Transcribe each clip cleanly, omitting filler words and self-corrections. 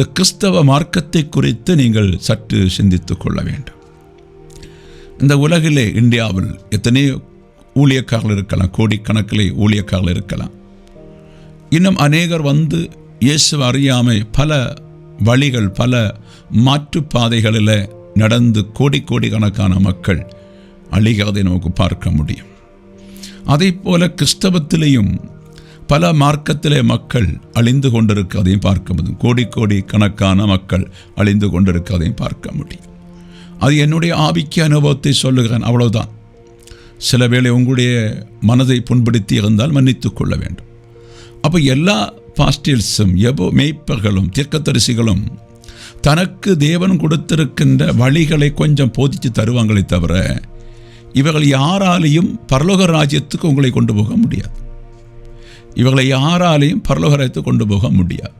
இந்த கிறிஸ்தவ மார்க்கத்தை குறித்து நீங்கள் சற்று சிந்தித்துக் கொள்ள வேண்டும். இந்த உலகிலே இந்தியாவில் எத்தனையோ ஊழியக்காரர்கள் இருக்கலாம், கோடிக்கணக்கிலே ஊழியக்காரர்கள் இருக்கலாம். இன்னும் அநேகர் வந்து இயேசுவை அறியாமல் பல வழிகள், பல மாற்றுப்பாதைகளில் நடந்து கோடிக்கணக்கான மக்கள் அழிகிறதை நமக்கு பார்க்க முடியும். அதே போல கிறிஸ்தவத்திலேயும் பல மார்க்கத்திலே மக்கள் அழிந்து கொண்டிருக்கிறதையும் பார்க்க முடியும். கோடிக்கணக்கான மக்கள் அழிந்து கொண்டிருக்கிறதையும் பார்க்க முடியும். அது என்னுடைய ஆவிக்கு அனுபவத்தை சொல்லுகிறேன், அவ்வளவுதான். சில வேளை உங்களுடைய மனதை புண்படுத்தி இருந்தால் மன்னித்துக் கொள்ள வேண்டும். அப்போ எல்லா பாஸ்டர்ஸும் மேய்ப்பர்களும் தீர்க்கதரிசிகளும் தனக்கு தேவன் கொடுத்திருக்கின்ற வழிகளை கொஞ்சம் போதித்து தருவாங்களே தவிர இவர்கள் யாராலையும் பரலோக ராஜ்யத்துக்கு உங்களை கொண்டு போக முடியாது. இவர்களை யாராலையும் பரலோக ராஜ்யத்துக்கு கொண்டு போக முடியாது.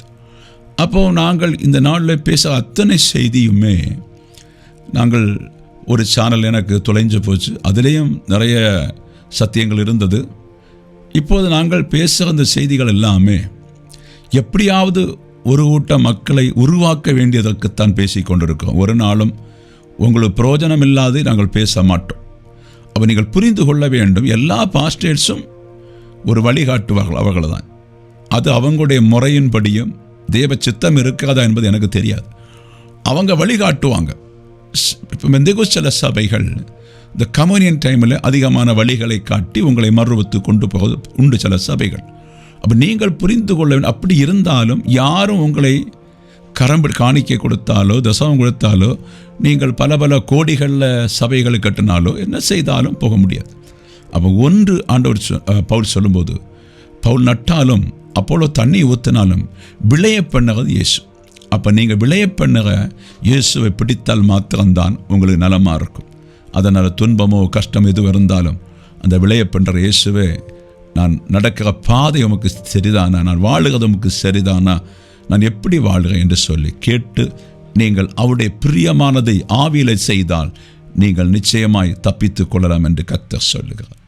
அப்போது நாங்கள் இந்த நாளில் பேச அத்தனை செய்தியுமே, நாங்கள் ஒரு சேனல் எனக்கு தொலைஞ்சு போச்சு, அதிலேயும் நிறைய சத்தியங்கள் இருந்தது. இப்போது நாங்கள் பேசுகிற அந்த செய்திகள் எல்லாமே எப்படியாவது ஒரு கூட்ட மக்களை உருவாக்க வேண்டியதற்குத்தான் பேசி கொண்டிருக்கிறோம். ஒரு நாளும் உங்களுக்கு பிரயோஜனம் இல்லாது நாங்கள் பேச மாட்டோம். அப்போ நீங்கள் புரிந்து கொள்ள வேண்டும், எல்லா பாஸ்டர்ஸும் ஒரு வழிகாட்டுவார்கள், அவர்கள் தான். அது அவங்களுடைய முறையின்படியும் தேவ சித்தம் இருக்கிறதா என்பது எனக்கு தெரியாது. அவங்க வழிகாட்டுவாங்க. இப்போ மெந்தேகோ சில சபைகள் இந்த கம்யூனியன் டைமில் அதிகமான வழிகளை காட்டி உங்களை மறுவத்து கொண்டு போவது உண்டு சில சபைகள். அப்போ நீங்கள் புரிந்து கொள்ள வேண்டும். அப்படி இருந்தாலும் யாரும் உங்களை காணிக்கை கொடுத்தாலோ தசமம் கொடுத்தாலோ நீங்கள் பல கோடிகளில் சபைகளை கட்டினாலோ என்ன செய்தாலும் போக முடியாது. அப்போ ஒன்று ஆண்டவர் பவுல் சொல்லும்போது, பவுல் நட்டாலும் அப்போலோ தண்ணி ஊற்றினாலும் விளைய பண்ணுறது இயேசு. அப்போ நீங்கள் விளைய பண்ணுற இயேசுவை பிடித்தால் மாத்திரம்தான் உங்களுக்கு நலமாக இருக்கும். அதனால் துன்பமோ கஷ்டம் எது இருந்தாலும் அந்த விளைய பண்ணுற இயேசுவே, நான் நடக்கிற பாதை உமக்கு சரிதானா, நான் வாழுகிறது உமக்கு சரிதானா, நான் எப்படி வாழ்கிறேன் என்று சொல்லி கேட்டு நீங்கள் அவருடைய பிரியமானதை ஆவியிலே செய்தால் நீங்கள் நிச்சயமாய் தப்பித்துக் கொள்ளலாம் என்று கர்த்தர் சொல்லுகிறார்.